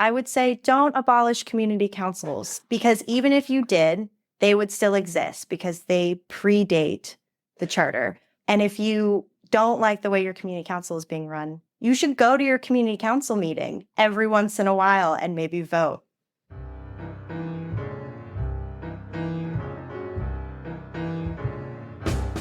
I would say don't abolish community councils, because even if you did, they would still exist because they predate the charter. And if you don't like the way your community council is being run, you should go to your community council meeting every once in a while and maybe vote.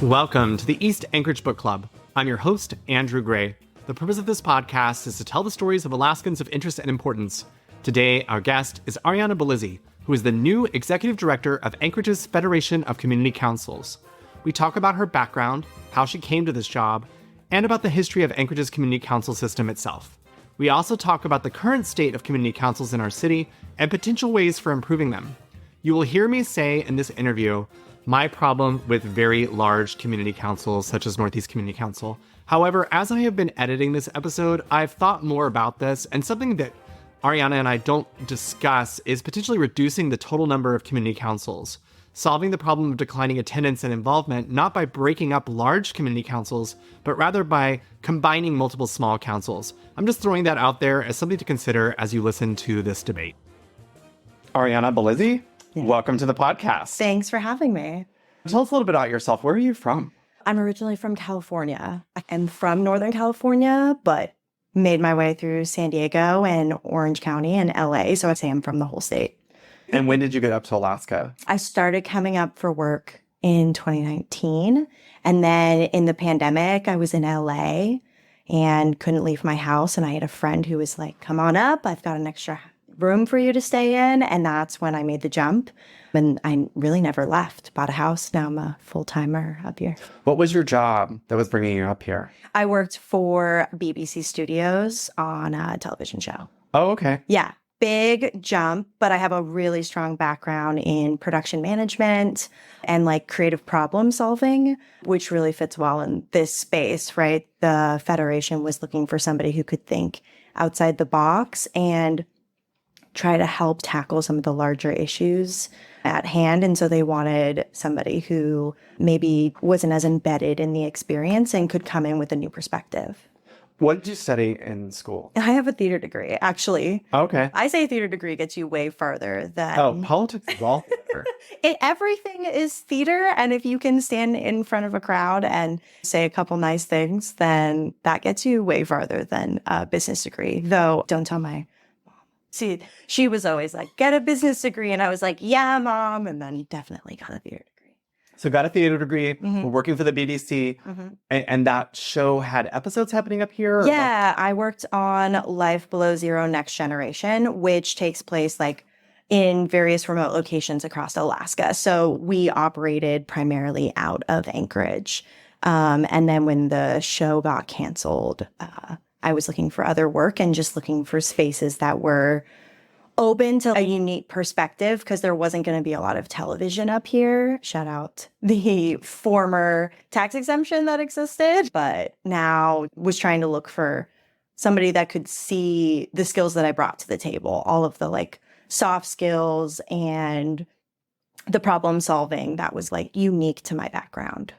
Welcome to the East Anchorage Book Club. I'm your host, Andrew Gray. The purpose of this podcast is to tell the stories of Alaskans of interest and importance. Today, our guest is Arianna Bellizzi, who is the new Executive Director of Anchorage's Federation of Community Councils. We talk about her background, how she came to this job, and about the history of Anchorage's community council system itself. We also talk about the current state of community councils in our city and potential ways for improving them. You will hear me say in this interview my problem with very large community councils, such as Northeast Community Council. However, as I have been editing this episode, I've thought more about this, and something that Arianna and I don't discuss is potentially reducing the total number of community councils, solving the problem of declining attendance and involvement, not by breaking up large community councils, but rather by combining multiple small councils. I'm just throwing that out there as something to consider as you listen to this debate. Arianna Bellizzi, welcome to the podcast. Thanks for having me. Tell us a little bit about yourself. Where are you from? I'm originally from California. I'm from Northern California, but made my way through San Diego and Orange County and LA. So I'd say I'm from the whole state. And when did you get up to Alaska? I started coming up for work in 2019. And then in the pandemic, I was in LA and couldn't leave my house. And I had a friend who was like, come on up. I've got an extra room for you to stay in. And that's when I made the jump. And I really never left. Bought a house. Now I'm a full-timer up here. What was your job that was bringing you up here? I worked for BBC Studios on a television show. Oh, okay. Yeah. Big jump, but I have a really strong background in production management and like creative problem solving, which really fits well in this space, right? The Federation was looking for somebody who could think outside the box and try to help tackle some of the larger issues at hand. And so they wanted somebody who maybe wasn't as embedded in the experience and could come in with a new perspective. What did you study in school? I have a theater degree, actually. Okay. I say theater degree gets you way farther than... Oh, politics is all theater. Everything is theater. And if you can stand in front of a crowd and say a couple nice things, then that gets you way farther than a business degree. Though, don't tell my... See, she was always like, get a business degree. And I was like, yeah, Mom. And then definitely got a theater degree. So got a theater degree, we're working for the BBC, and that show had episodes happening up here? Yeah, I worked on Life Below Zero Next Generation, which takes place like in various remote locations across Alaska. So we operated primarily out of Anchorage. And then when the show got canceled, I was looking for other work and just looking for spaces that were open to a unique perspective because there wasn't going to be a lot of television up here. Shout out the former tax exemption that existed, but now was trying to look for somebody that could see the skills that I brought to the table, all of the like soft skills and the problem solving that was like unique to my background.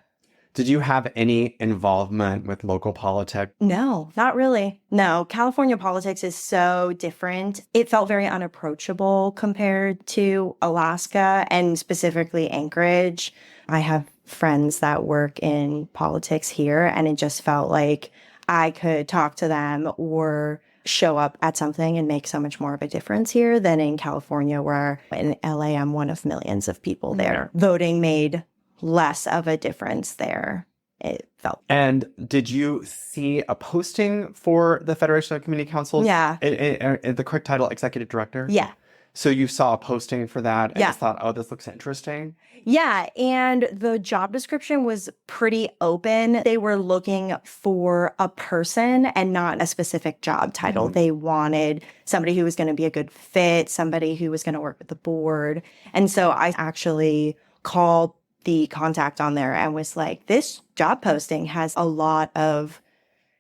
Did you have any involvement with local politics? No, not really. No, California politics is so different. It felt very unapproachable compared to Alaska and specifically Anchorage. I have friends that work in politics here, and it just felt like I could talk to them or show up at something and make so much more of a difference here than in California, where in LA, I'm one of millions of people there. Voting made less of a difference there, it felt. And did you see a posting for the Federation of Community Councils? Yeah. The correct title, Executive Director? Yeah. So you saw a posting for that and Yeah. just thought, oh, this looks interesting? Yeah, and the job description was pretty open. They were looking for a person and not a specific job title. They wanted somebody who was going to be a good fit, somebody who was going to work with the board. And so I actually called the contact on there and was like, this job posting has a lot of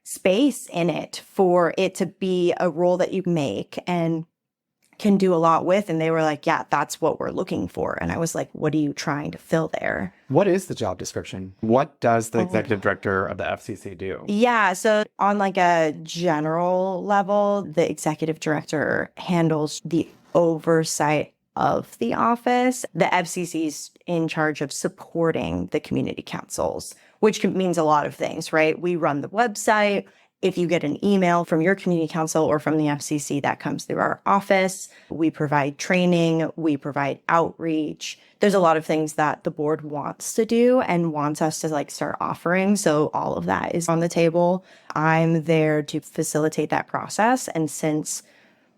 space in it for it to be a role that you make and can do a lot with. And they were like, yeah, that's what we're looking for. And I was like, what are you trying to fill there? What is the job description? What does the executive director of the FCC do? Yeah. So on like a general level, the executive director handles the oversight of the office. The FCC is in charge of supporting the community councils, which means a lot of things, right? We run the website. If you get an email from your community council or from the FCC, that comes through our office. We provide training. We provide outreach. There's a lot of things that the board wants to do and wants us to like start offering. So all of that is on the table. I'm there to facilitate that process. And since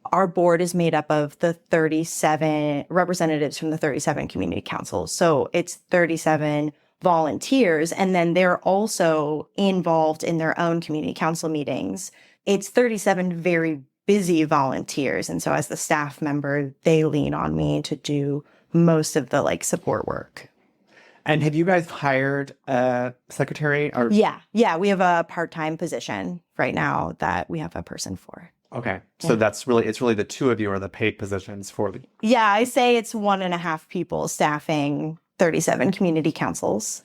our board is made up of the 37 representatives from the 37 community councils, so it's 37 volunteers, and then they're also involved in their own community council meetings. It's 37 very busy volunteers. And so as the staff member, they lean on me to do most of the like support work. And have you guys hired a secretary? Or Yeah, we have a part-time position right now that we have a person for. Okay. So it's really the two of you are the paid positions for the... Yeah, I say it's 1.5 people staffing 37 community councils.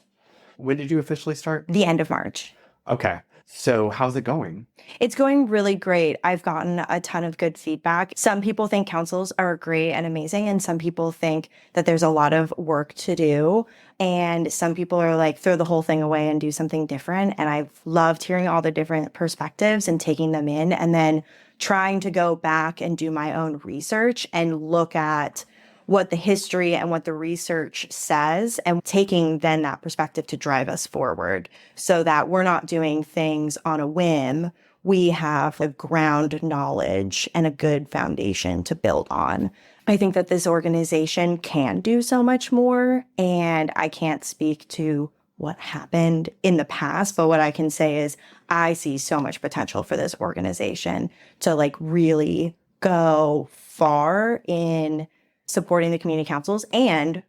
When did you officially start? The end of March. Okay. So how's it going? It's going really great. I've gotten a ton of good feedback. Some people think councils are great and amazing, and some people think that there's a lot of work to do. And some people are like, throw the whole thing away and do something different. And I've loved hearing all the different perspectives and taking them in, and then trying to go back and do my own research and look at what the history and what the research says, and taking then that perspective to drive us forward so that we're not doing things on a whim. We have a ground knowledge and a good foundation to build on. I think that this organization can do so much more, and I can't speak to what happened in the past, but what I can say is I see so much potential for this organization to like really go far in supporting the community councils and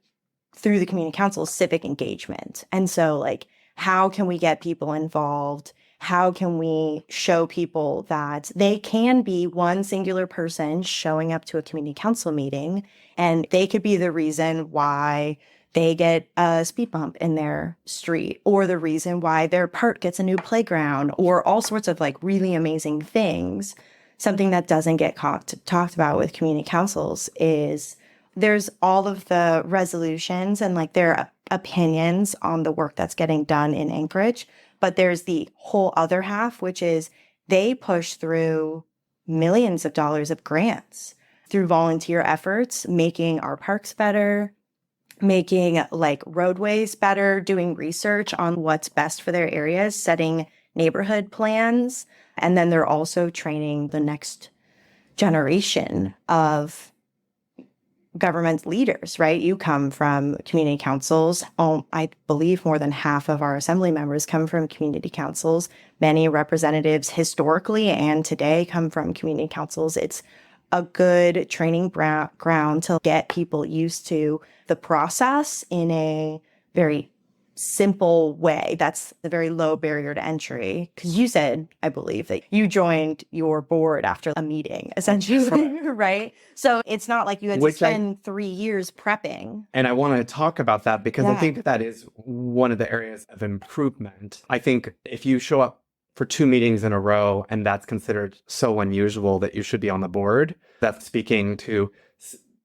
through the community councils, civic engagement. And so like, how can we get people involved? How can we show people that they can be one singular person showing up to a community council meeting, and they could be the reason why they get a speed bump in their street, or the reason why their park gets a new playground, or all sorts of like really amazing things. Something that doesn't get talked about with community councils is there's all of the resolutions and like their opinions on the work that's getting done in Anchorage. But there's the whole other half, which is they push through millions of dollars of grants through volunteer efforts, making our parks better, making like roadways better, doing research on what's best for their areas, setting neighborhood plans. And then they're also training the next generation of government leaders, right? You come from community councils. I believe more than half of our assembly members come from community councils. Many representatives historically and today come from community councils. It's a good training ground to get people used to the process in a very simple way. That's a very low barrier to entry. Because you said, I believe, that you joined your board after a meeting, essentially, right? So it's not like you had to spend 3 years prepping. And I want to talk about that because I think that is one of the areas of improvement. I think if you show up for 2 meetings in a row and that's considered so unusual that you should be on the board, that's speaking to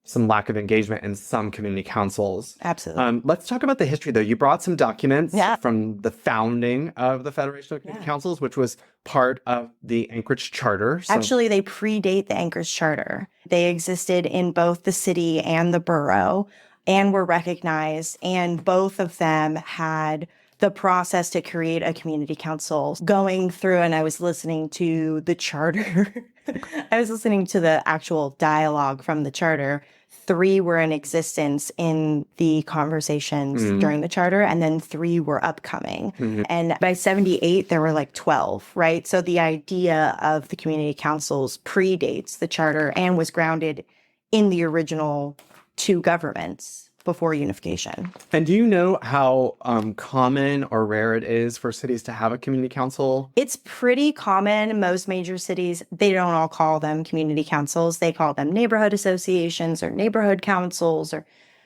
some lack of engagement in some community councils. Absolutely. Let's talk about the history, though. You brought some documents from the founding of the Federation of Community Councils, which was part of the Anchorage Charter. So actually, they predate the Anchorage Charter. They existed in both the city and the borough and were recognized, and both of them had the process to create a community council going through. And I was listening to the charter. I was listening to the actual dialogue from the charter. 3 were in existence in the conversations during the charter, and then 3 were upcoming. And by 78, there were like 12, right? So the idea of the community councils predates the charter and was grounded in the original 2 governments before unification. And do you know how common or rare it is for cities to have a community council? It's pretty common. Most major cities, they don't all call them community councils. They call them neighborhood associations or neighborhood councils or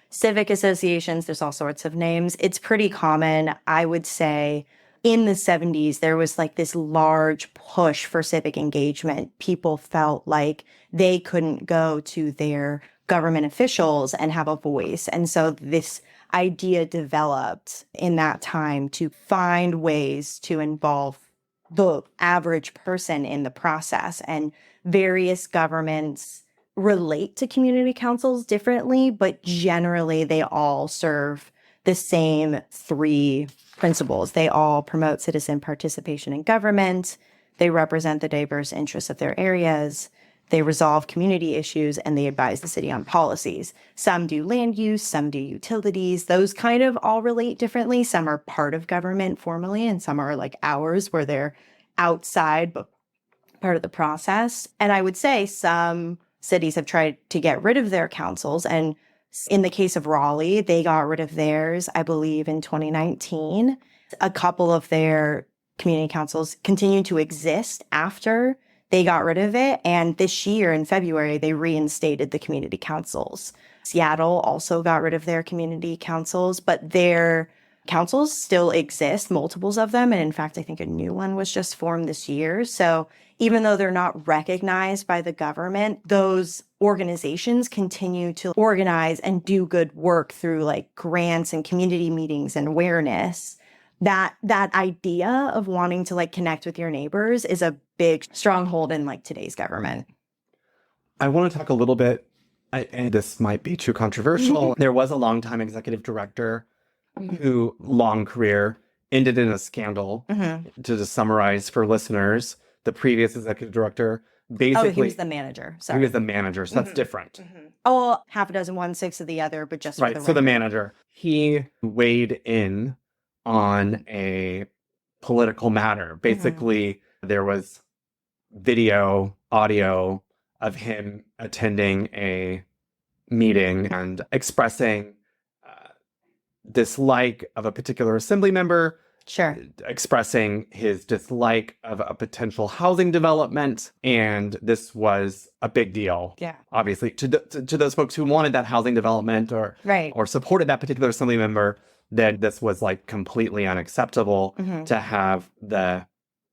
civic associations. There's all sorts of names. It's pretty common. I would say in the 70s, there was like this large push for civic engagement. People felt like they couldn't go to their government officials and have a voice. And so this idea developed in that time to find ways to involve the average person in the process. And various governments relate to community councils differently, but generally they all serve the same three principles. They all promote citizen participation in government. They represent the diverse interests of their areas. They resolve community issues, and they advise the city on policies. Some do land use, some do utilities. Those kind of all relate differently. Some are part of government formally, and some are like ours, where they're outside but part of the process. And I would say some cities have tried to get rid of their councils. And in the case of Raleigh, they got rid of theirs, I believe, in 2019. A couple of their community councils continue to exist after they got rid of it. And this year in February, they reinstated the community councils. Seattle also got rid of their community councils, but their councils still exist, multiples of them. And in fact, I think a new one was just formed this year. So even though they're not recognized by the government, those organizations continue to organize and do good work through like grants and community meetings and awareness. That idea of wanting to like connect with your neighbors is a big stronghold in like today's government. I want to talk a little bit, and this might be too controversial. There was a longtime executive director who, long career, ended in a scandal. To just summarize for listeners, the previous executive director basically... Oh, he was the manager. Sorry. He was the manager, so that's different. Oh, half a dozen, 1/6 of the other, but just right. For the so the record. manager, he weighed in on a political matter. Basically, there was video, audio of him attending a meeting and expressing dislike of a particular assembly member. Sure. Expressing his dislike of a potential housing development. And this was a big deal. Yeah. Obviously, to those folks who wanted that housing development or supported that particular assembly member, then this was like completely unacceptable to have the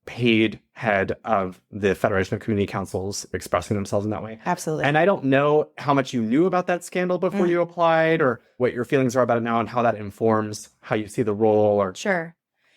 paid head of the Federation of Community Councils expressing themselves in that way. Absolutely. And I don't know how much you knew about that scandal before you applied, or what your feelings are about it now and how that informs how you see the role. Or Sure.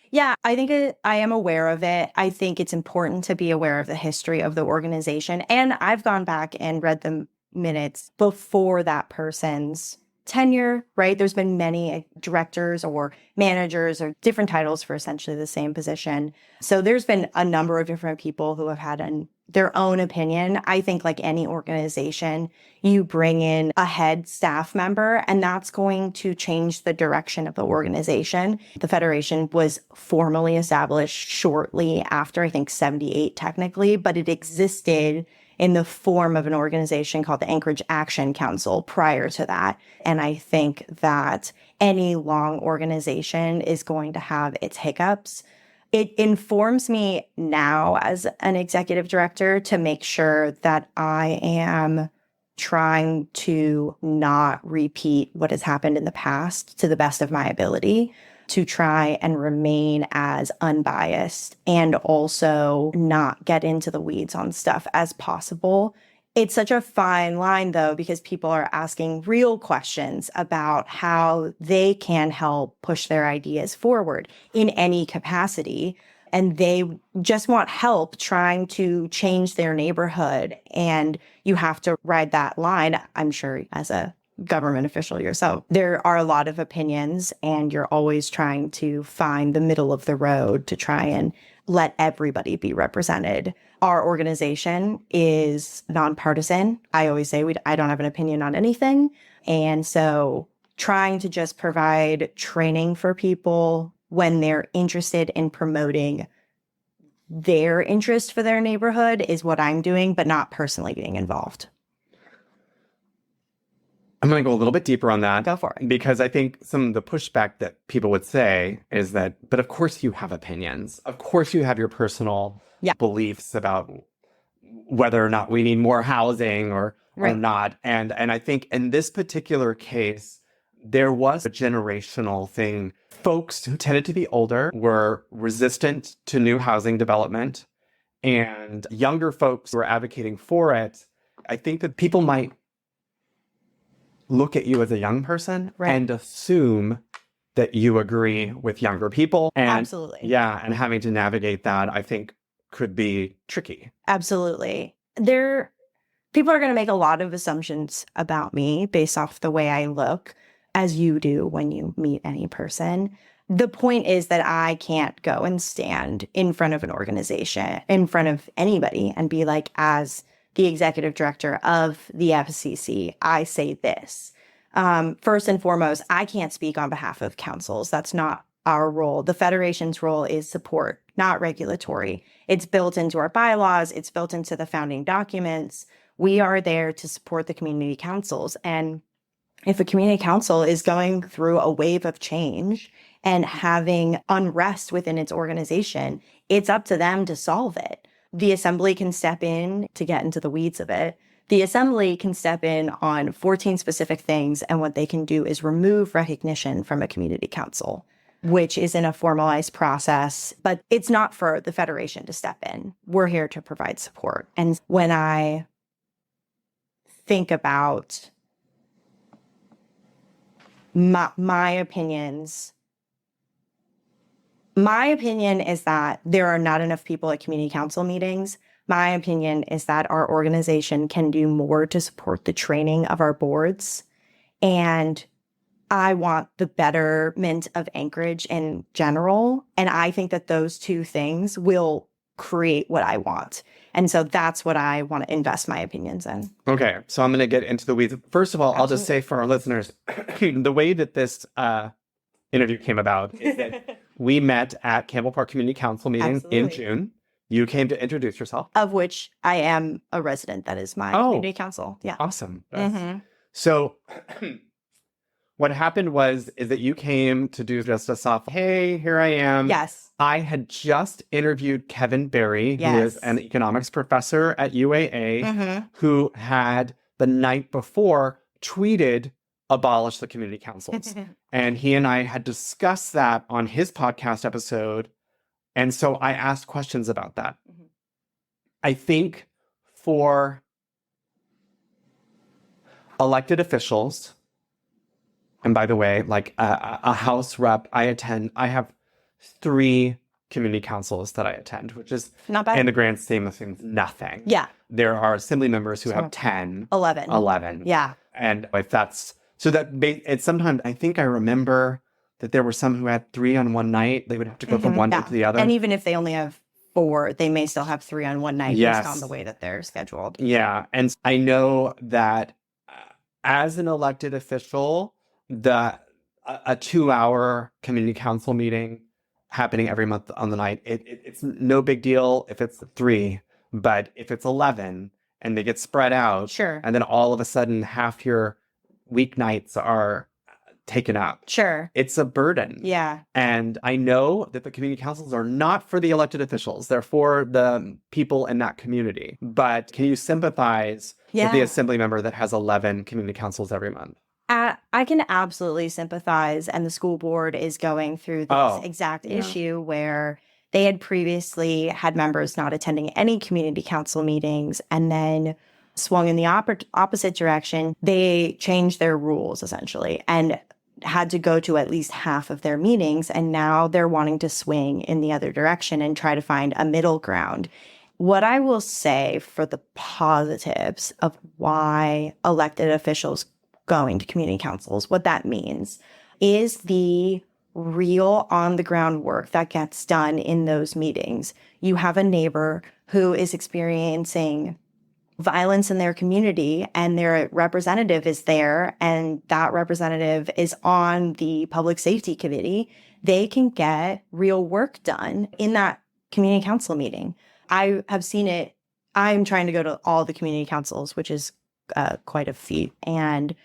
Yeah, I think I am aware of it. I think it's important to be aware of the history of the organization. And I've gone back and read the minutes before that person's tenure, right? There's been many directors or managers or different titles for essentially the same position. So there's been a number of different people who have had their own opinion. I think like any organization, you bring in a head staff member, and that's going to change the direction of the organization. The Federation was formally established shortly after, I think 78 technically, but it existed in the form of an organization called the Anchorage Action Council prior to that. And I think that any long organization is going to have its hiccups. It informs me now as an executive director to make sure that I am trying to not repeat what has happened in the past to the best of my ability, to try and remain as unbiased and also not get into the weeds on stuff as possible. It's such a fine line, though, because people are asking real questions about how they can help push their ideas forward in any capacity. And they just want help trying to change their neighborhood. And you have to ride that line, I'm sure, as a government official yourself. There are a lot of opinions, and you're always trying to find the middle of the road to try and let everybody be represented. Our organization is nonpartisan. I always say I don't have an opinion on anything. And so trying to just provide training for people when they're interested in promoting their interest for their neighborhood is what I'm doing, but not personally being involved. I'm going to go a little bit deeper on that. Go for it. Because I think some of the pushback that people would say is that, but of course you have opinions. Of course you have your personal beliefs about whether or not we need more housing or not. And I think in this particular case, there was a generational thing. Folks who tended to be older were resistant to new housing development, and younger folks were advocating for it. I think that people might look at you as a young person and assume that you agree with younger people. And Absolutely. Yeah, and having to navigate that, I think, could be tricky. Absolutely. People are going to make a lot of assumptions about me based off the way I look, as you do when you meet any person. The point is that I can't go and stand in front of an organization, in front of anybody, and be like, as the executive director of the FCC, I say this. First and foremost, I can't speak on behalf of councils. That's not our role. The Federation's role is support, not regulatory. It's built into our bylaws. It's built into the founding documents. We are there to support the community councils. And if a community council is going through a wave of change and having unrest within its organization, it's up to them to solve it. The assembly can step in to get into the weeds of it. The assembly can step in on 14 specific things, and what they can do is remove recognition from a community council, which is in a formalized process, but it's not for the Federation to step in. We're here to provide support. And when I think about my opinions, my opinion is that there are not enough people at community council meetings. My opinion is that our organization can do more to support the training of our boards. And I want the betterment of Anchorage in general. And I think that those two things will create what I want. And so that's what I want to invest my opinions in. Okay, so I'm going to get into the weeds. First of all, I'll just say for our listeners, the way that this interview came about is that we met at Campbell Park Community Council meeting in June. You came to introduce yourself. Of which I am a resident. That is my community council. Yeah. Awesome. So what happened is that you came to do just a soft, hey, here I am. Yes. I had just interviewed Kevin Berry, who is an economics professor at UAA, who had the night before tweeted, abolish the community councils. And he and I had discussed that on his podcast episode. And so I asked questions about that. I think for elected officials, and by the way, like a House rep, I have 3 community councils that I attend, which is not bad. In the grand scheme of things, nothing. Yeah. There are assembly members who have 10. 11. Yeah. And if that's, so that it's sometimes, I think I remember that there were some who had 3 on one night. They would have to go from one day to the other. And even if they only have 4, they may still have 3 on one night based on the way that they're scheduled. Yeah. And I know that as an elected official, a 2-hour community council meeting happening every month on the night, it's no big deal if it's 3, but if it's 11 and they get spread out, sure, and then all of a sudden half your weeknights are taken up, sure, it's a burden. Yeah. And I know that the community councils are not for the elected officials, they're for the people in that community. But can you sympathize with the assembly member that has 11 community councils every month? I can absolutely sympathize, and the school board is going through this exact issue where they had previously had members not attending any community council meetings, and then swung in the opposite direction. They changed their rules essentially and had to go to at least half of their meetings, and now they're wanting to swing in the other direction and try to find a middle ground. What I will say for the positives of why elected officials going to community councils, what that means is the real on-the-ground work that gets done in those meetings. You have a neighbor who is experiencing violence in their community, and their representative is there, and that representative is on the public safety committee. They can get real work done in that community council meeting. I have seen it. I'm trying to go to all the community councils, which is quite a feat. And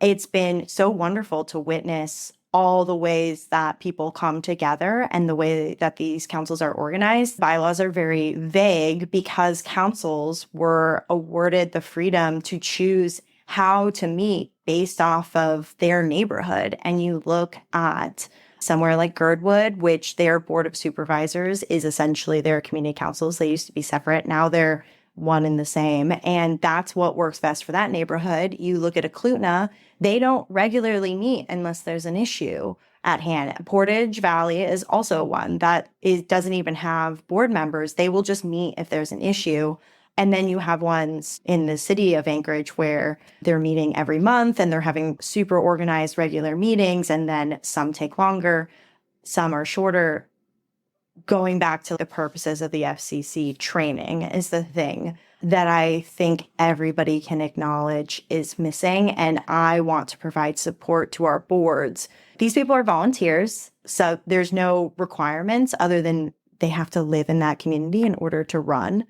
it's been so wonderful to witness all the ways that people come together and the way that these councils are organized. Bylaws are very vague because councils were awarded the freedom to choose how to meet based off of their neighborhood. And you look at somewhere like Girdwood, which their board of supervisors is essentially their community councils. They used to be separate. Now they're one and the same. And that's what works best for that neighborhood. You look at Eklutna, they don't regularly meet unless there's an issue at hand. Portage Valley is also one that doesn't even have board members. They will just meet if there's an issue. And then you have ones in the city of Anchorage where they're meeting every month and they're having super organized regular meetings. And then some take longer, some are shorter. Going back to the purposes of the FCC, training is the thing that I think everybody can acknowledge is missing. And I want to provide support to our boards. These people are volunteers, so there's no requirements other than they have to live in that community in order to run.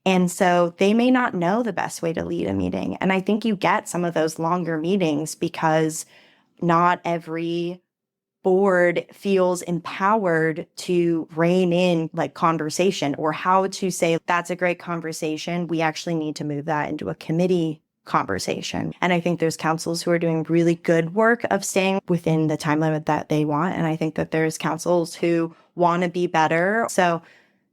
And so they may not know the best way to lead a meeting. And I think you get some of those longer meetings because not every board feels empowered to rein in like conversation or how to say, that's a great conversation. We actually need to move that into a committee conversation. And I think there's councils who are doing really good work of staying within the time limit that they want. And I think that there's councils who want to be better. So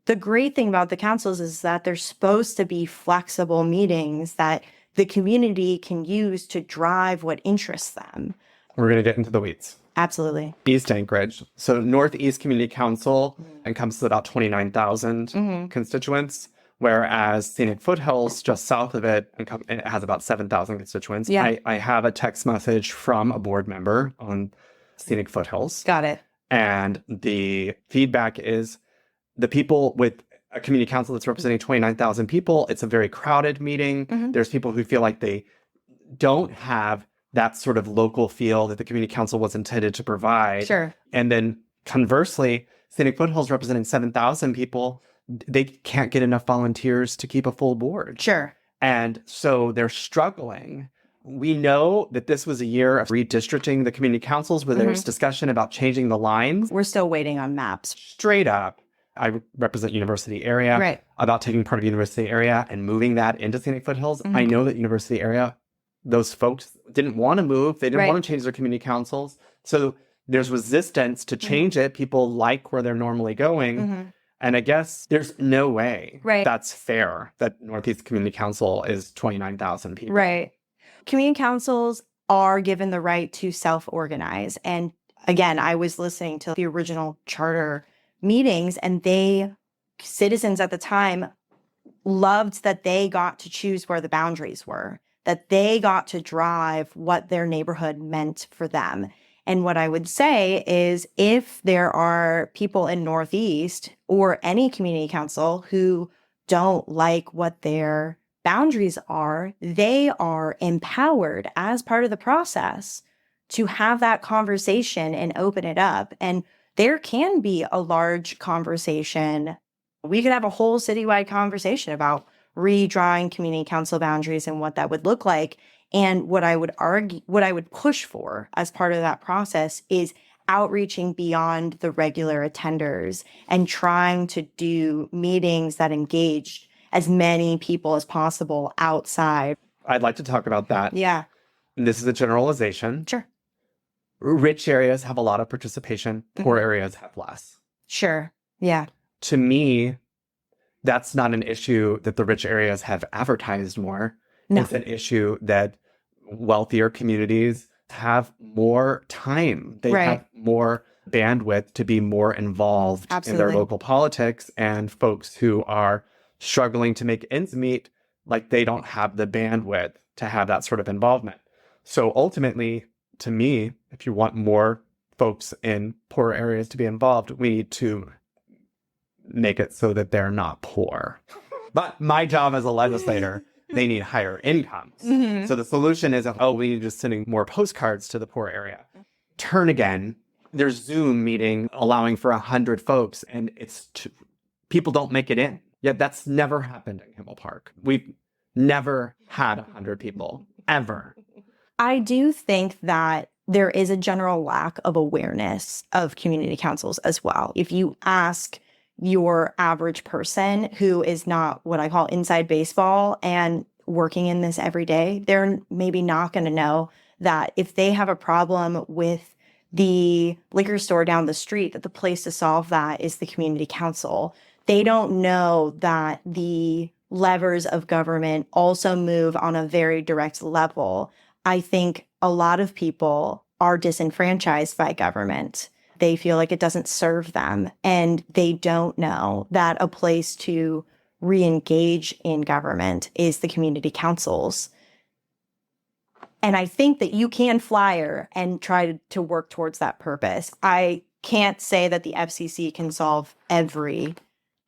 the great thing about the councils is that they're supposed to be flexible meetings that the community can use to drive what interests them. We're going to get into the weeds. Absolutely. East Anchorage. So Northeast Community Council encompasses about 29,000 constituents, whereas Scenic Foothills, just south of it, it has about 7,000 constituents. Yeah. I have a text message from a board member on Scenic Foothills. Got it. And the feedback is the people with a community council that's representing 29,000 people, it's a very crowded meeting. There's people who feel like they don't have that sort of local feel that the community council was intended to provide. Sure. And then conversely, Scenic Foothills representing 7,000 people, they can't get enough volunteers to keep a full board. Sure. And so they're struggling. We know that this was a year of redistricting the community councils where there's discussion about changing the lines. We're still waiting on maps. Straight up. I represent University Area. Right. About taking part of University Area and moving that into Scenic Foothills. I know that University Area, those folks didn't want to move. They didn't want to change their community councils. So there's resistance to change it. People like where they're normally going. And I guess there's no way that's fair that Northeast Community Council is 29,000 people. Right. Community councils are given the right to self-organize. And again, I was listening to the original charter meetings and citizens at the time loved that they got to choose where the boundaries were, that they got to drive what their neighborhood meant for them. And what I would say is if there are people in Northeast or any community council who don't like what their boundaries are, they are empowered as part of the process to have that conversation and open it up. And there can be a large conversation. We could have a whole citywide conversation about redrawing community council boundaries and what that would look like. And what I would push for as part of that process is outreaching beyond the regular attenders and trying to do meetings that engage as many people as possible outside. I'd like to talk about that. Yeah. This is a generalization. Sure. Rich areas have a lot of participation. Poor areas have less. Sure. Yeah. To me, that's not an issue that the rich areas have advertised more. No. It's an issue that wealthier communities have more time. They have more bandwidth to be more involved in their local politics, and folks who are struggling to make ends meet, like they don't have the bandwidth to have that sort of involvement. So ultimately, to me, if you want more folks in poor areas to be involved, we need to make it so that they're not poor. But my job as a legislator, they need higher incomes. So the solution isn't, we need just sending more postcards to the poor area. Turn again. There's Zoom meeting allowing for 100 folks, and people don't make it in. Yet that's never happened in Himmel Park. We've never had 100 people, ever. I do think that there is a general lack of awareness of community councils as well. If you ask your average person who is not what I call inside baseball and working in this every day, they're maybe not going to know that if they have a problem with the liquor store down the street, that the place to solve that is the community council. They don't know that the levers of government also move on a very direct level. I think a lot of people are disenfranchised by government. They feel like it doesn't serve them, and they don't know that a place to re-engage in government is the community councils. And I think that you can flyer and try to work towards that purpose. I can't say that the FCC can solve every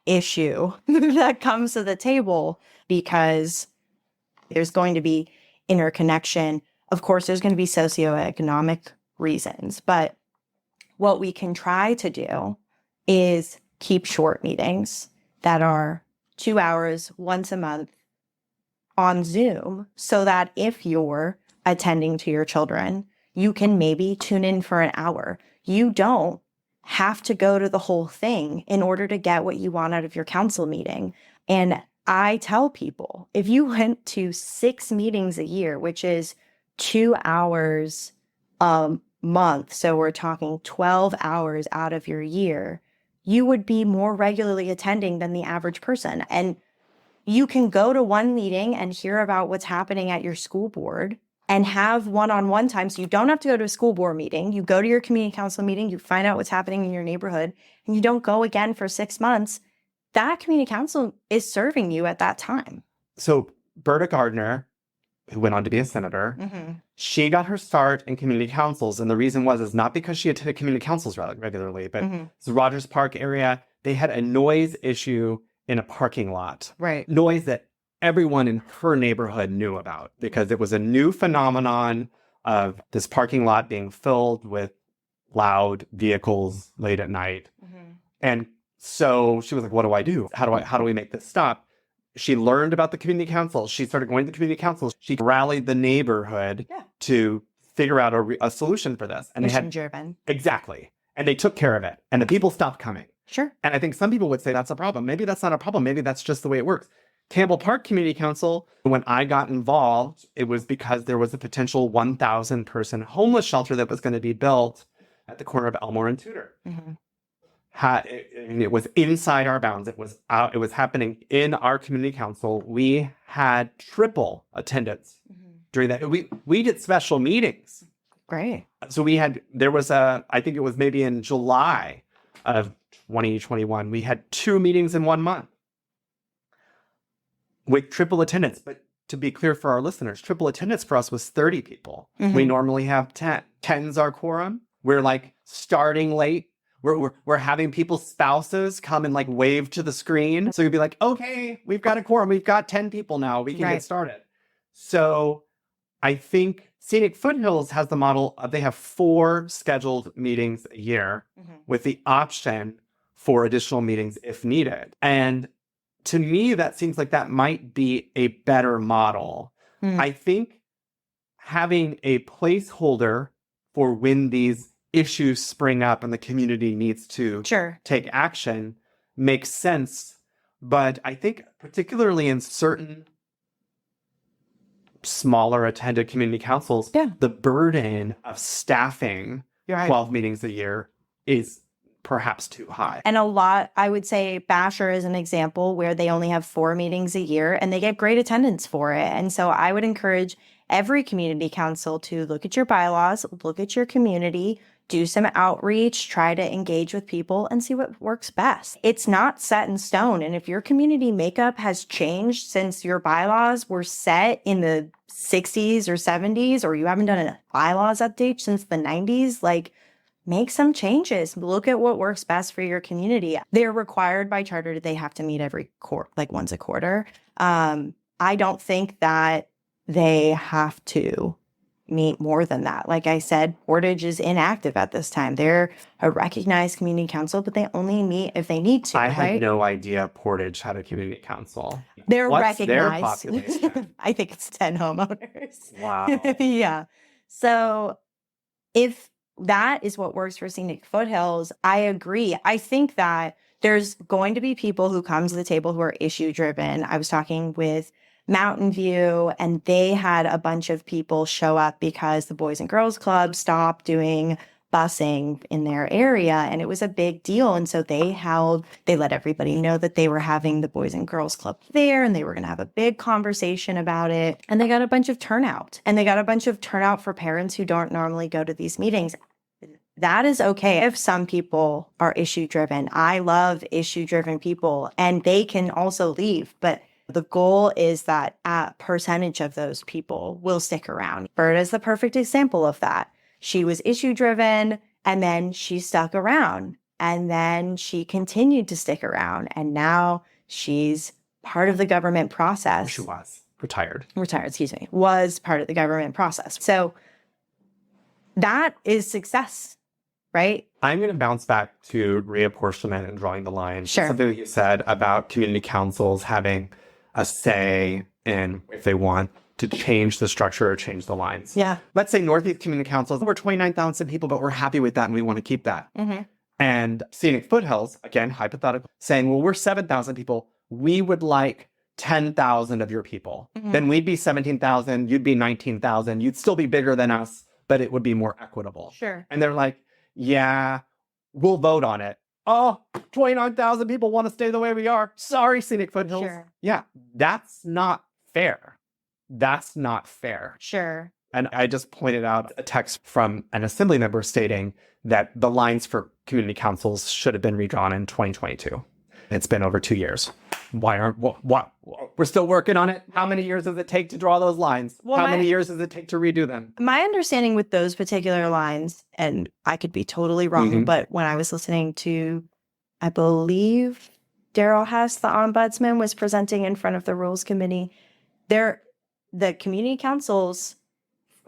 issue that comes to the table, because there's going to be interconnection. Of course, there's going to be socioeconomic reasons, but what we can try to do is keep short meetings that are 2 hours once a month on Zoom, so that if you're attending to your children, you can maybe tune in for an hour. You don't have to go to the whole thing in order to get what you want out of your council meeting. And I tell people, if you went to 6 meetings a year, which is 2 hours a month, so we're talking 12 hours out of your year, you would be more regularly attending than the average person. And you can go to one meeting and hear about what's happening at your school board and have one-on-one time. So you don't have to go to a school board meeting. You go to your community council meeting, you find out what's happening in your neighborhood, and you don't go again for 6 months. That community council is serving you at that time. So Berta Gardner, who went on to be a senator, she got her start in community councils. And the reason is not because she attended community councils regularly, but the Rogers Park area, they had a noise issue in a parking lot. Right. Noise that everyone in her neighborhood knew about, because it was a new phenomenon of this parking lot being filled with loud vehicles late at night. And so she was like, what do I do? How do we make this stop? She learned about the community council. She started going to community councils. She rallied the neighborhood to figure out a solution for this. And mission driven. Exactly. And they took care of it. And the people stopped coming. Sure. And I think some people would say that's a problem. Maybe that's not a problem. Maybe that's just the way it works. Campbell Park Community Council, when I got involved, it was because there was a potential 1,000 person homeless shelter that was going to be built at the corner of Elmore and Tudor. It was inside our bounds. It was happening in our community council. We had triple attendance during that. We did special meetings. Great. So I think it was maybe in July of 2021, we had 2 meetings in 1 month with triple attendance. But to be clear for our listeners, triple attendance for us was 30 people. We normally have 10. 10's our quorum. We're like starting late. We're having people's spouses come and like wave to the screen. So you'd be like, okay, we've got a quorum. We've got 10 people now. We can get started. So I think Scenic Foothills has the model of they have 4 scheduled meetings a year with the option for additional meetings if needed. And to me, that seems like that might be a better model. I think having a placeholder for when these issues spring up and the community needs to take action makes sense. But I think particularly in certain smaller attended community councils, the burden of staffing 12 meetings a year is perhaps too high. And I would say Basher is an example where they only have 4 meetings a year and they get great attendance for it. And so I would encourage every community council to look at your bylaws, look at your community, do some outreach, try to engage with people and see what works best. It's not set in stone. And if your community makeup has changed since your bylaws were set in the 60s or 70s, or you haven't done a bylaws update since the 90s, like make some changes. Look at what works best for your community. They're required by charter that they have to meet every once a quarter. I don't think that they have to meet more than that. Like I said, Portage is inactive at this time. They're a recognized community council, but they only meet if they need to, I had right? no idea Portage had a community council. They're What's their recognized. population? I think it's 10 homeowners. Wow. Yeah. So if that is what works for Scenic Foothills, I agree. I think that there's going to be people who come to the table who are issue driven. I was talking with Mountain View, and they had a bunch of people show up because the Boys and Girls Club stopped doing busing in their area, and it was a big deal. And so they let everybody know that they were having the Boys and Girls Club there, and they were going to have a big conversation about it. And they got a bunch of turnout, and they got a bunch of turnout for parents who don't normally go to these meetings. That is okay if some people are issue driven. I love issue driven people, and they can also leave, but the goal is that a percentage of those people will stick around. Bird is the perfect example of that. She was issue driven, and then she stuck around, and then she continued to stick around, and now she's part of the government process. She was retired, was part of the government process. So that is success, right? I'm going to bounce back to reapportionment and drawing the line. Sure. Something that you said about community councils having a say in if they want to change the structure or change the lines. Yeah. Let's say Northeast Community Council, we're 29,000 people, but we're happy with that and we want to keep that. Mm-hmm. And Scenic Foothills, again, hypothetical, saying, well, we're 7,000 people. We would like 10,000 of your people. Mm-hmm. Then we'd be 17,000. You'd be 19,000. You'd still be bigger than us, but it would be more equitable. Sure. And they're like, yeah, we'll vote on it. Oh, 29,000 people want to stay the way we are. Sorry, Scenic Foothills. Sure. Yeah, that's not fair. That's not fair. Sure. And I just pointed out a text from an assembly member stating that the lines for community councils should have been redrawn in 2022. It's been over 2 years. What? We're still working on it. How many years does it take to draw those lines? Well, How many years does it take to redo them? My understanding with those particular lines, and I could be totally wrong, Mhm. but when I was listening to, I believe Daryl Hess, the ombudsman, was presenting in front of the Rules Committee, the community councils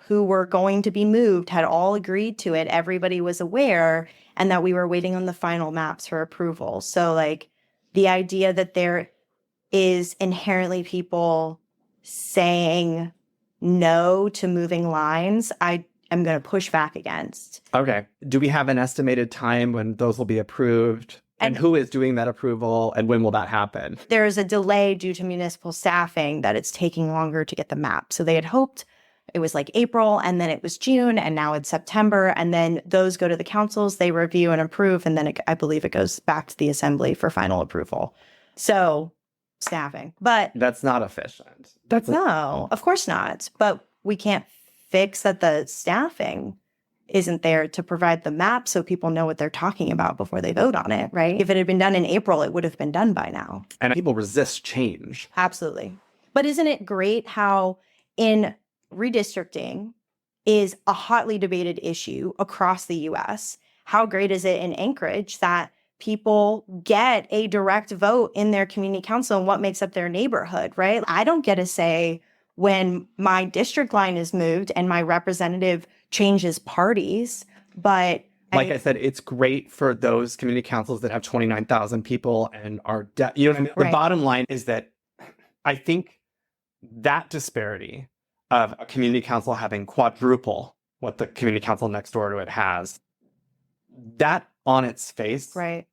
who were going to be moved had all agreed to it. Everybody was aware, and that we were waiting on the final maps for approval. So, like, the idea that there is inherently people saying no to moving lines, I am going to push back against. Okay. Do we have an estimated time when those will be approved? And who is doing that approval? And when will that happen? There is a delay due to municipal staffing that it's taking longer to get the map. So they had hoped it was like April, and then it was June, and now it's September. And then those go to the councils, they review and approve, and then I believe it goes back to the assembly for final approval. So staffing. But that's not efficient. No, of course not. But we can't fix that the staffing isn't there to provide the map so people know what they're talking about before they vote on it, right? If it had been done in April, it would have been done by now. And people resist change. Absolutely. But isn't it great how in redistricting is a hotly debated issue across the U.S.? How great is it in Anchorage that people get a direct vote in their community council and what makes up their neighborhood, right? I don't get a say when my district line is moved and my representative changes parties, but I said, it's great for those community councils that have 29,000 people and are, you know what I mean? Right. The bottom line is that I think that disparity of a community council having quadruple what the community council next door to it has, that on its face right.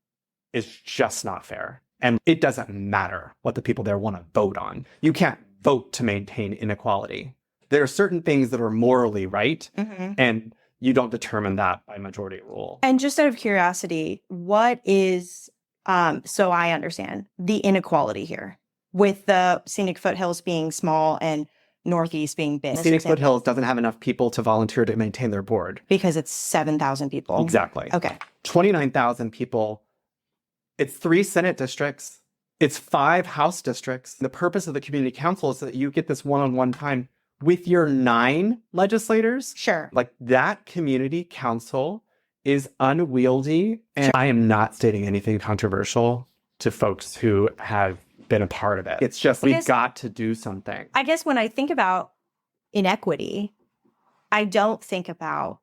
is just not fair. And it doesn't matter what the people there want to vote on. You can't vote to maintain inequality. There are certain things that are morally right, Mm-hmm. and you don't determine that by majority rule. And just out of curiosity, what is, so I understand the inequality here with the Scenic Foothills being small and Northeast being big. Scenic Foothills doesn't have enough people to volunteer to maintain their board. Because it's 7,000 people. Exactly. Okay. 29,000 people. It's 3 Senate districts. It's 5 House districts. The purpose of the community council is that you get this one-on-one time with your 9 legislators. Sure. Like, that community council is unwieldy. And sure. I am not stating anything controversial to folks who have been a part of it. It's just, we've got to do something. I guess when I think about inequity, I don't think about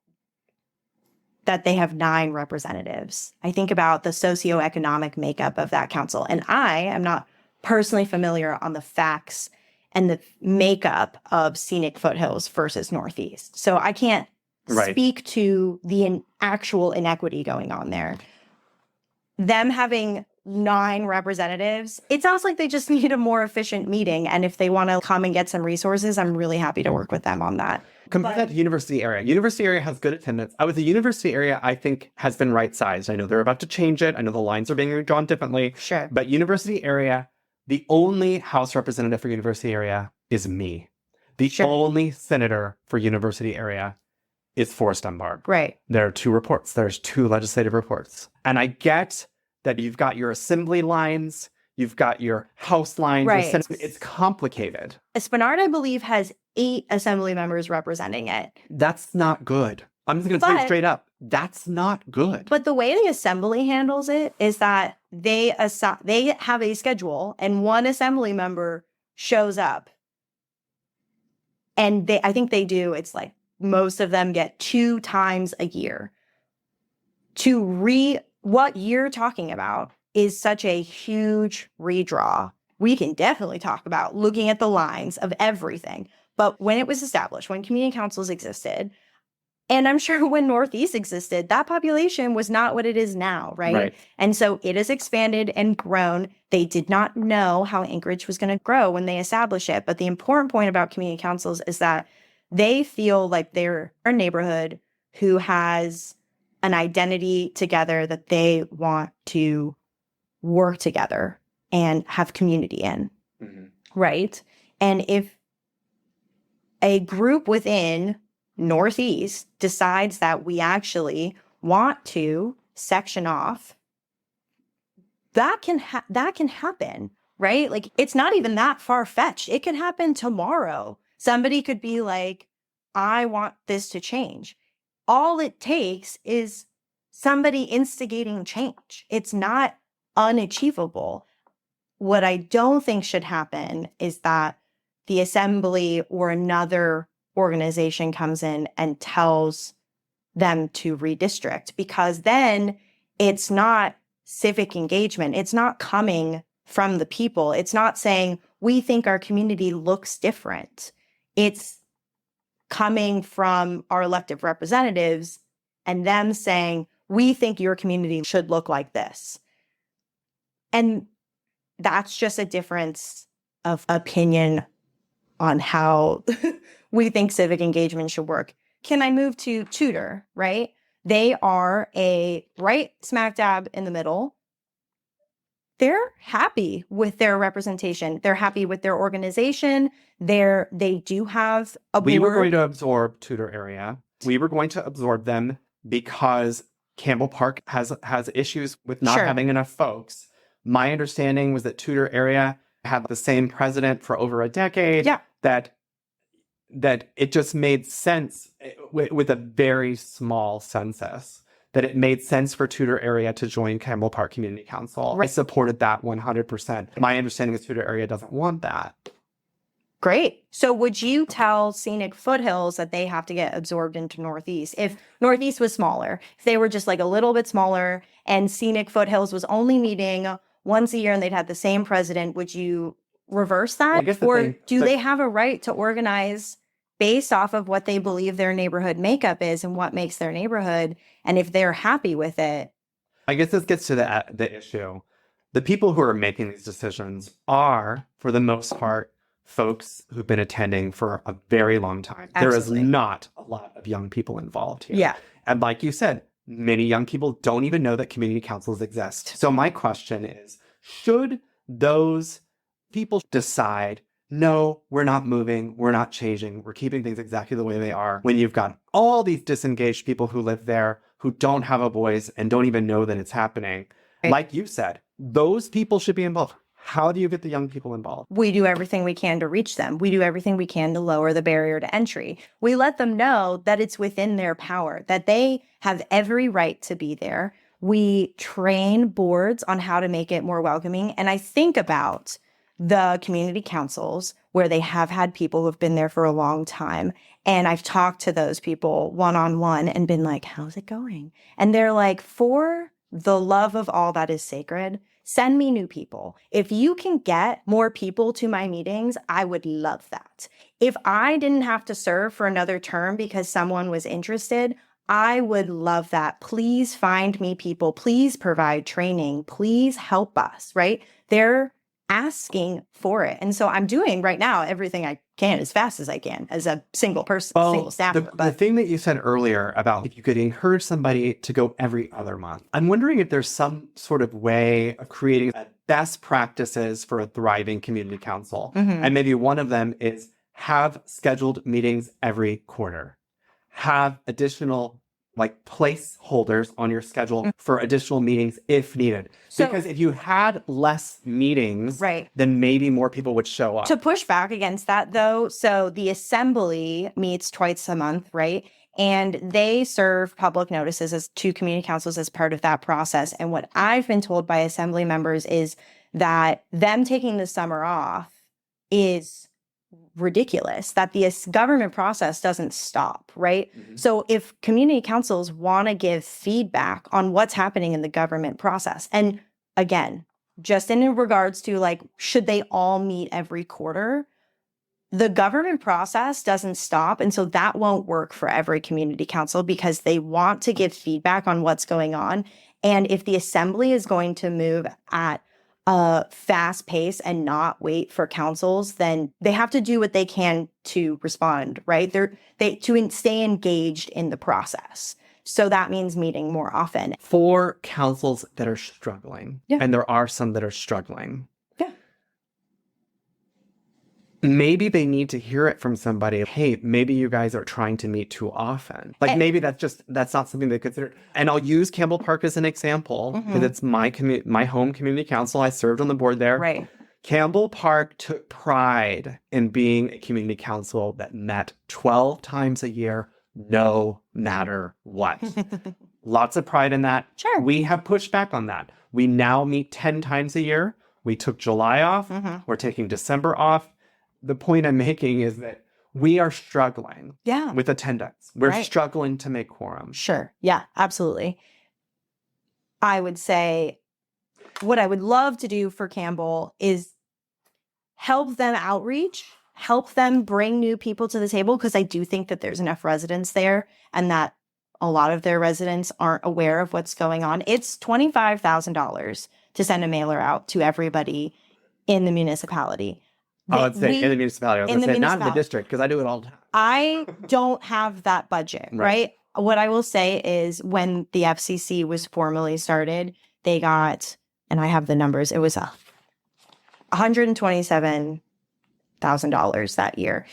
that they have 9 representatives. I think about the socioeconomic makeup of that council. And I am not personally familiar on the facts and the makeup of Scenic Foothills versus Northeast. So I can't speak to the actual inequity going on there. Them having 9 representatives, it sounds like they just need a more efficient meeting. And if they want to come and get some resources, I'm really happy to work with them on that. Compare that to university area. University area has good attendance. I was a university area, I think, has been right-sized. I know they're about to change it. I know the lines are being drawn differently. Sure. But university area, the only House representative for university area is me. The only senator for university area is Forrest Dunbar. Right. There are 2 reports. There's 2 legislative reports. And I get that you've got your assembly lines, you've got your House lines. Right. It's complicated. Esplanade, I believe, has 8 assembly members representing it. That's not good. I'm just going to say it straight up. That's not good. But the way the assembly handles it is that they have a schedule and one assembly member shows up. And I think they do, it's like most of them get 2 times a year. What you're talking about is such a huge redraw. We can definitely talk about looking at the lines of everything. But when it was established, when community councils existed, and I'm sure when Northeast existed, that population was not what it is now, right? And so it has expanded and grown. They did not know how Anchorage was going to grow when they established it. But the important point about community councils is that they feel like they're a neighborhood who has an identity together that they want to work together and have community in, right? And if a group within Northeast decides that we actually want to section off, that can happen, right? Like, it's not even that far-fetched. It can happen tomorrow. Somebody could be like, I want this to change. All it takes is somebody instigating change. It's not unachievable. What I don't think should happen is that the assembly or another organization comes in and tells them to redistrict, because then it's not civic engagement. It's not coming from the people. It's not saying, we think our community looks different. It's coming from our elected representatives and them saying, we think your community should look like this. And that's just a difference of opinion on how we think civic engagement should work. Can I move to Tudor, right? They are right smack dab in the middle. They're happy with their representation. They're happy with their organization. They do have a board. We were going to absorb Tudor area. We were going to absorb them because Campbell Park has issues with not having enough folks. My understanding was that Tudor area had the same president for over a decade. Yeah. That it just made sense with a very small census, that it made sense for Tudor area to join Campbell Park Community Council. Right. I supported that 100%. My understanding is Tudor area doesn't want that. Great. So would you tell Scenic Foothills that they have to get absorbed into Northeast? If Northeast was smaller, if they were just like a little bit smaller and Scenic Foothills was only meeting once a year and they'd had the same president, would you reverse that? Or do they have a right to organize based off of what they believe their neighborhood makeup is and what makes their neighborhood? And if they're happy with it? I guess this gets to the issue. The people who are making these decisions are, for the most part, folks who've been attending for a very long time. Absolutely. There is not a lot of young people involved here. Yeah. And like you said, many young people don't even know that community councils exist. So my question is, should those people decide, no, we're not moving, we're not changing, we're keeping things exactly the way they are, when you've got all these disengaged people who live there, who don't have a voice and don't even know that it's happening? Right. Like you said, those people should be involved. How do you get the young people involved? We do everything we can to reach them. We do everything we can to lower the barrier to entry. We let them know that it's within their power, that they have every right to be there. We train boards on how to make it more welcoming. And I think about the community councils where they have had people who have been there for a long time. And I've talked to those people one-on-one and been like, how's it going? And they're like, for the love of all that is sacred, send me new people. If you can get more people to my meetings, I would love that. If I didn't have to serve for another term because someone was interested, I would love that. Please find me people. Please provide training. Please help us, right? They're asking for it. And so I'm doing right now everything I can as fast as I can as a single person, single staffer. The thing that you said earlier about if you could encourage somebody to go every other month, I'm wondering if there's some sort of way of creating best practices for a thriving community council. And maybe one of them is have scheduled meetings every quarter. Have additional placeholders on your schedule for additional meetings if needed. Because if you had less meetings, then maybe more people would show up. To push back against that, though, so the assembly meets twice a month, right? And they serve public notices to community councils as part of that process. And what I've been told by assembly members is that them taking the summer off is ridiculous, that the government process doesn't stop, right? So if community councils want to give feedback on what's happening in the government process, and again, just in regards to should they all meet every quarter? The government process doesn't stop. And so that won't work for every community council because they want to give feedback on what's going on. And if the assembly is going to move at a fast pace and not wait for councils, then they have to do what they can to respond, right? To stay engaged in the process. So that means meeting more often. For councils that are struggling, and there are some that are struggling, maybe they need to hear it from somebody. Hey, maybe you guys are trying to meet too often. Maybe that's not something they consider. And I'll use Campbell Park as an example because it's my home community council. I served on the board there. Right. Campbell Park took pride in being a community council that met 12 times a year, no matter what. Lots of pride in that. Sure. We have pushed back on that. We now meet 10 times a year. We took July off. We're taking December off. The point I'm making is that we are struggling with attendance. We're struggling to make quorum. Sure. Yeah, absolutely. I would say what I would love to do for Campbell is help them outreach, help them bring new people to the table, because I do think that there's enough residents there and that a lot of their residents aren't aware of what's going on. It's $25,000 to send a mailer out to everybody in the municipality. I would say in the municipality. I was going to say not in the district, because I do it all the time. I don't have that budget, right? What I will say is when the FCC was formally started, they got, and I have the numbers, it was $127,000 that year.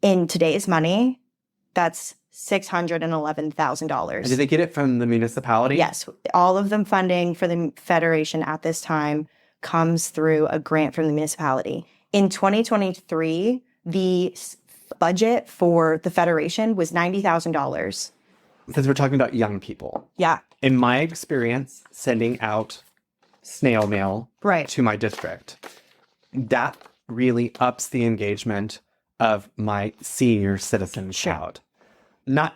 In today's money, that's $611,000. And did they get it from the municipality? Yes. All of them funding for the Federation at this time comes through a grant from the municipality. In 2023, the budget for the Federation was $90,000. Because we're talking about young people. Yeah. In my experience, sending out snail mail to my district, that really ups the engagement of my senior citizen crowd. Not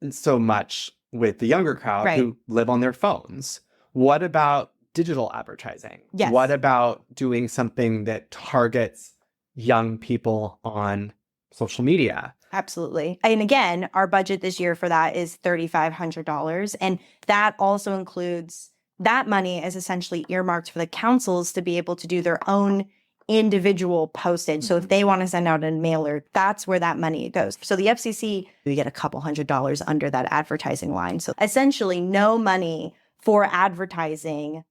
so much with the younger crowd who live on their phones. What about digital advertising? Yes. What about doing something that targets young people on social media? Absolutely. And again, our budget this year for that is $3,500. And that also includes, that money is essentially earmarked for the councils to be able to do their own individual postage. So if they want to send out a mailer, that's where that money goes. So the FCC, you get a couple $100s under that advertising line. So essentially no money for advertising.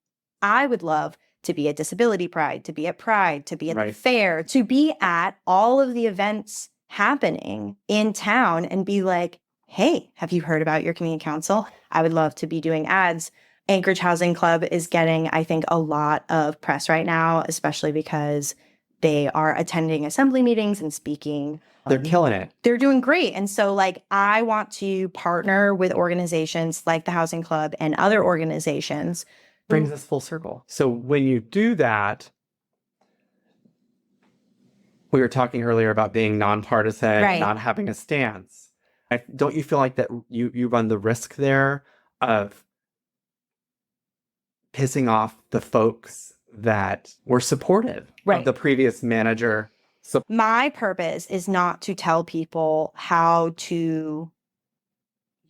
I would love to be at Disability Pride, to be at Pride, to be at the fair, to be at all of the events happening in town and be like, hey, have you heard about your community council? I would love to be doing ads. Anchorage Housing Club is getting, I think, a lot of press right now, especially because they are attending assembly meetings and speaking. They're killing it. They're doing great. And so I want to partner with organizations like the Housing Club and other organizations. Brings us full circle. So when you do that, We were talking earlier about being nonpartisan, Right. not having a stance. Don't you feel like that you run the risk there of pissing off the folks that were supportive of the previous manager? My purpose is not to tell people how to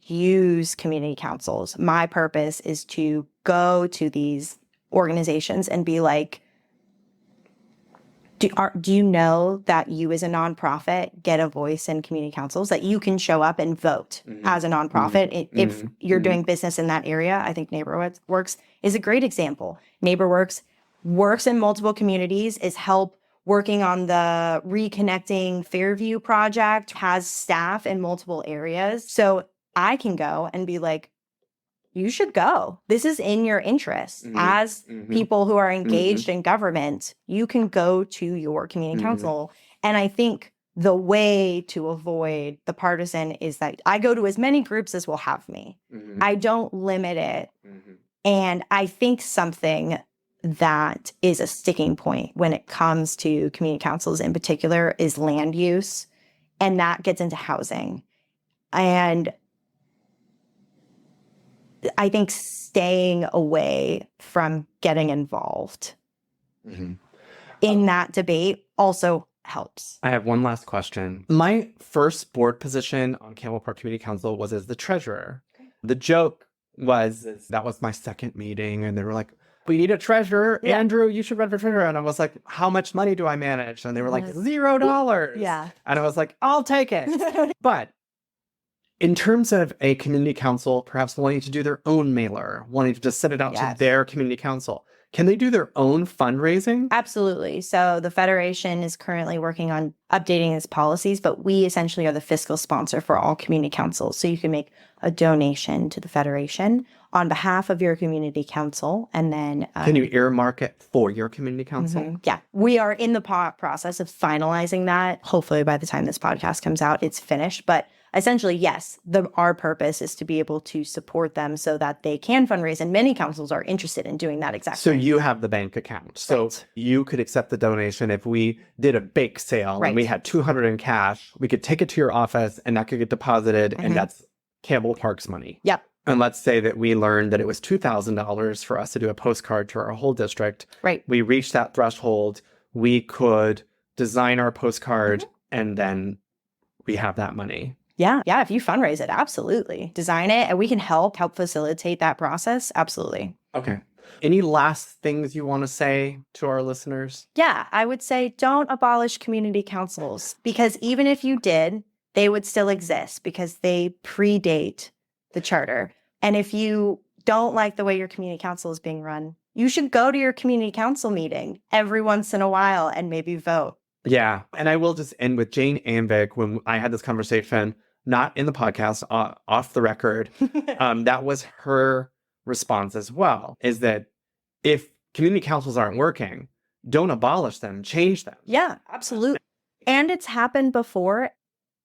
use community councils. My purpose is to go to these organizations and be like, do you know that you as a nonprofit get a voice in community councils, that you can show up and vote as a nonprofit if you're doing business in that area? I think NeighborWorks is a great example. NeighborWorks works in multiple communities, is help working on the Reconnecting Fairview project, has staff in multiple areas. So I can go and be like, you should go. This is in your interest. As people who are engaged in government, you can go to your community council. And I think the way to avoid the partisan is that I go to as many groups as will have me. I don't limit it. And I think something that is a sticking point when it comes to community councils in particular is land use. And that gets into housing. And I think staying away from getting involved in that debate also helps. I have one last question. My first board position on Campbell Park Community Council was as the treasurer. The joke was that was my second meeting, and they were like, we need a treasurer. Yeah. Andrew, you should run for treasurer. And I was like, how much money do I manage? And they were like, $0. Yeah. And I was like, I'll take it. But in terms of a community council, perhaps wanting to do their own mailer, wanting to just send it out to their community council, can they do their own fundraising? Absolutely. So the Federation is currently working on updating its policies, but we essentially are the fiscal sponsor for all community councils. So you can make a donation to the Federation on behalf of your community council, and then can you earmark it for your community council? Yeah, we are in the process of finalizing that. Hopefully by the time this podcast comes out, it's finished. But essentially, yes, our purpose is to be able to support them so that they can fundraise. And many councils are interested in doing that exactly. So you have the bank account. So you could accept the donation. If we did a bake sale and we had $200 in cash, we could take it to your office and that could get deposited. And that's Campbell Park's money. Yep. And let's say that we learned that it was $2,000 for us to do a postcard to our whole district. Right. We reached that threshold. We could design our postcard and then we have that money. Yeah. Yeah. If you fundraise it, absolutely. Design it and we can help facilitate that process. Absolutely. Okay. Any last things you want to say to our listeners? Yeah. I would say don't abolish community councils, because even if you did, they would still exist because they predate the charter. And if you don't like the way your community council is being run, you should go to your community council meeting every once in a while and maybe vote. Yeah. And I will just end with Jane Ambeck. When I had this conversation, not in the podcast, off the record, that was her response as well, is that if community councils aren't working, don't abolish them, change them. Yeah, absolutely. And it's happened before.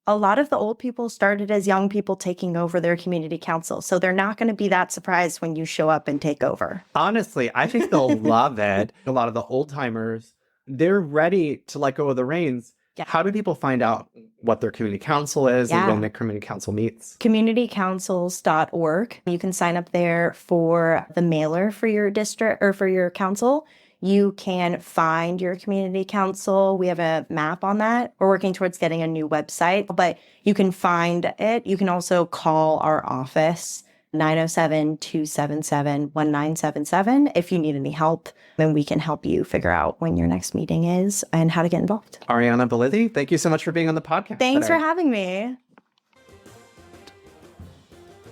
A lot of the old people started as young people taking over their community council. So they're not going to be that surprised when you show up and take over. Honestly, I think they'll love it. A lot of the old timers, they're ready to let go of the reins. Yeah. How do people find out what their community council is and when the community council meets? Communitycouncils.org. You can sign up there for the mailer for your district or for your council. You can find your community council. We have a map on that. We're working towards getting a new website, but you can find it. You can also call our office, 907-277-1977, if you need any help. Then we can help you figure out when your next meeting is and how to get involved. Arianna Bellizzi, thank you so much for being on the podcast. Thanks for having me.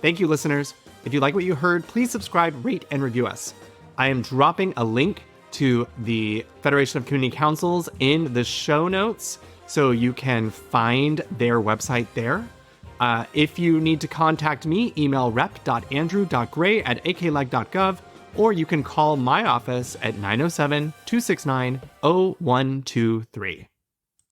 Thank you, listeners. If you like what you heard, please subscribe, rate, and review us. I am dropping a link to the Federation of Community Councils in the show notes, so you can find their website there. If you need to contact me, email rep.andrew.gray@akleg.gov, or you can call my office at 907-269-0123.